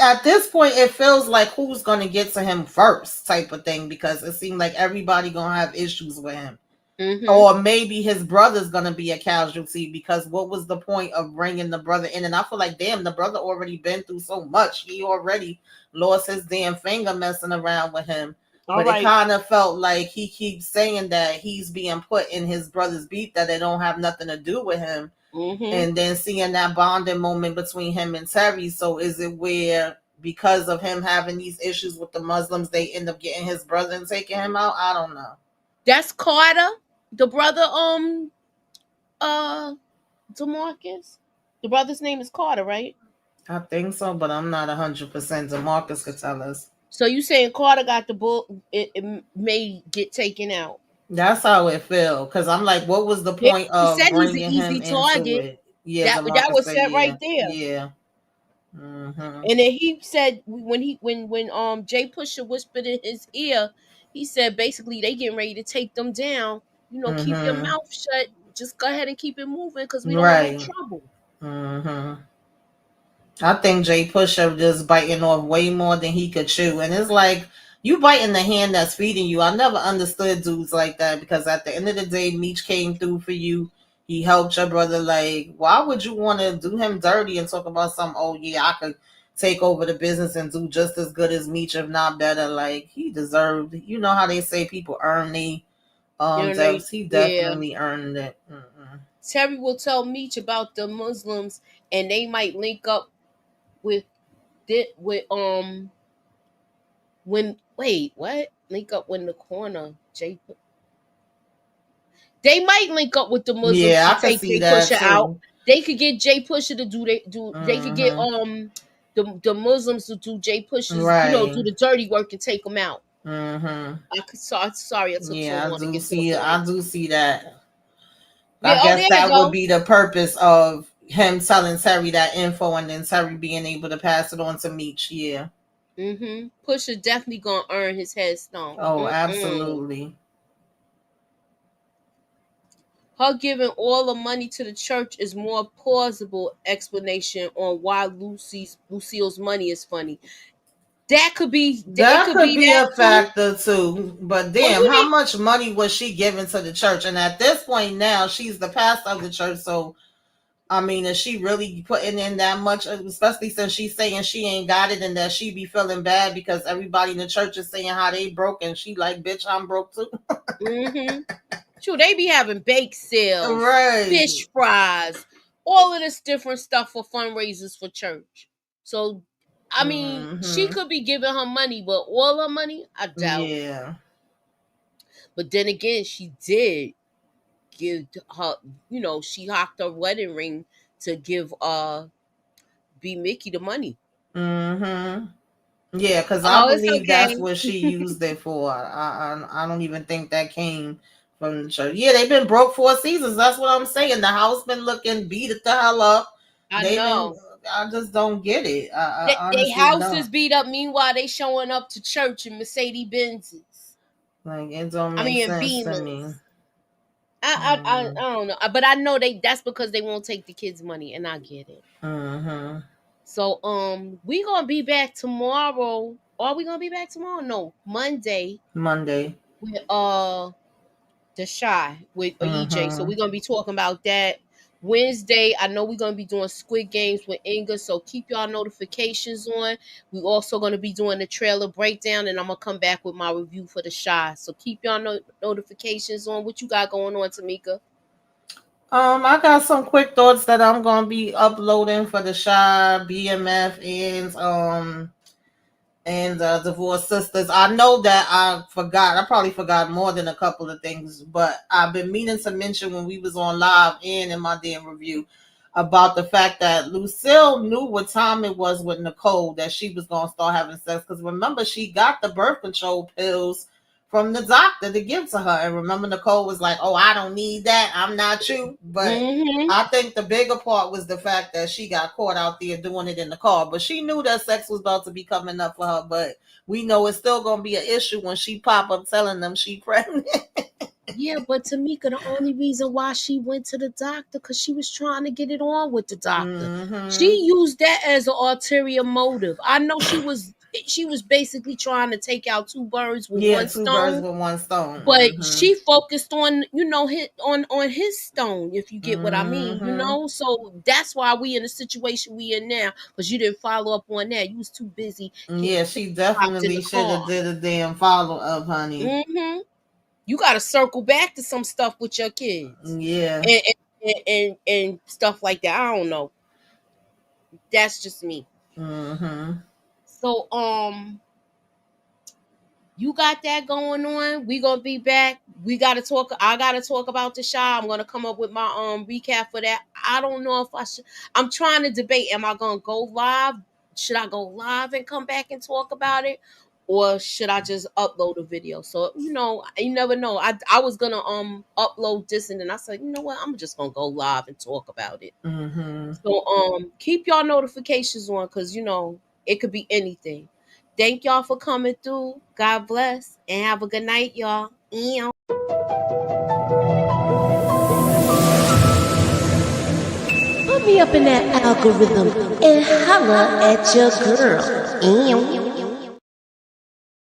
at this point it feels like who's gonna get to him first type of thing, because it seemed like everybody gonna have issues with him. Or maybe his brother's gonna be a casualty, because what was the point of bringing the brother in? And I feel like, damn, the brother already been through so much. He already lost his damn finger messing around with him. But it kind of felt like he keeps saying that he's being put in his brother's beef, that they don't have nothing to do with him. And then seeing that bonding moment between him and Terry. So is it where, because of him having these issues with the Muslims, they end up getting his brother and taking him out? I don't know. That's Carter, the brother, DeMarcus. The brother's name is Carter, right? I think so, but I'm not 100%. DeMarcus could tell us. So you saying Carter got the bull? It may get taken out. That's how it feel. Because I'm like, what was the point of bringing him into it? Yeah, that was set right there. Yeah. Mm-hmm. And then he said when Jay Pusher whispered in his ear, he said basically they getting ready to take them down. You know, keep your mouth shut. Just go ahead and keep it moving, because we don't want no trouble. Mm-hmm. I think Jay Pusher just biting off way more than he could chew. And it's like, you biting the hand that's feeding you. I never understood dudes like that, because at the end of the day, Meech came through for you. He helped your brother. Like, why would you want to do him dirty and talk about some, oh yeah, I could take over the business and do just as good as Meech, if not better? Like, he deserved, you know how they say people earn the deaths. He definitely earned it. Terry will tell Meech about the Muslims, and they might link up with when link up when the corner Jay. They might link up with the Muslims. Yeah, I can see that Pusher too. out. They could get Jay Pusher to do. They could get the Muslims to do Jay Pusher's, right. Do the dirty work and take them out. Sorry, I took so long to get I do see that. I guess that would be the purpose of him telling Terry that info, and then Terry being able to pass it on to Meech. Yeah. Pusher definitely gonna earn his headstone. Oh, absolutely. Her giving all the money to the church is more plausible explanation on why Lucille's money is funny. That could be a factor too. But damn, how much money was she giving to the church? And at this point now, she's the pastor of the church. So, I mean, is she really putting in that much? Especially since she's saying she ain't got it, and that she be feeling bad because everybody in the church is saying how they broke, and she like, bitch, I'm broke too. Sure, they be having bake sales, right, fish fries, all of this different stuff for fundraisers for church. So, I mean, she could be giving her money, but all her money, I doubt. Yeah. But then again, she did give her, she hocked her wedding ring to give B Mickey the money. Yeah, because I believe that's what she used it for. I don't even think that came from the church. Yeah, they've been broke 4 seasons. That's what I'm saying. The house been looking beat the hell up. I know. I just don't get it. They house is beat up. Meanwhile, they showing up to church in Mercedes Benzes. Like, it don't make sense to me. I don't know, but I know that's because they won't take the kids' money, and I get it. So we gonna be back tomorrow. Are we gonna be back tomorrow? No, Monday. With the Shy with EJ. So we're gonna be talking about that. Wednesday, I know we're going to be doing Squid Games with Inga, so keep y'all notifications on. We're also going to be doing the trailer breakdown, and I'm going to come back with my review for the Shy. So keep y'all notifications on. What you got going on, Tamika? I got some quick thoughts that I'm gonna be uploading for the Shy, BMF, and Divorced Sisters. I know that I probably forgot more than a couple of things, but I've been meaning to mention when we was on live and in my damn review about the fact that Lucille knew what time it was with Nicole that she was gonna start having sex. Because remember, she got the birth control pills from the doctor to give to her. And remember, Nicole was like, "Oh, I don't need that. I'm not you." But I think the bigger part was the fact that she got caught out there doing it in the car. But she knew that sex was about to be coming up for her. But we know it's still gonna be an issue when she pop up telling them she pregnant. Yeah, but Tamika, the only reason why she went to the doctor because she was trying to get it on with the doctor. She used that as an ulterior motive. I know she was basically trying to take out two birds with one two stone. birds with one stone. But she focused on, on his stone, if you get what I mean, So that's why we in the situation we in now, because you didn't follow up on that. You was too busy. Yeah, she definitely should have did a damn follow up, honey. You got to circle back to some stuff with your kids. Yeah. And stuff like that. I don't know. That's just me. So, you got that going on. We gonna be back. I gotta talk about the Shy. I'm gonna come up with my recap for that. I don't know if I should. I'm trying to debate. Am I gonna go live? Should I go live and come back and talk about it? Or should I just upload a video? So, you never know. I was gonna upload this, and then I said, you know what? I'm just gonna go live and talk about it. So keep y'all notifications on, because it could be anything. Thank y'all for coming through. God bless and have a good night, y'all. Put me up in that algorithm and holla at your girl.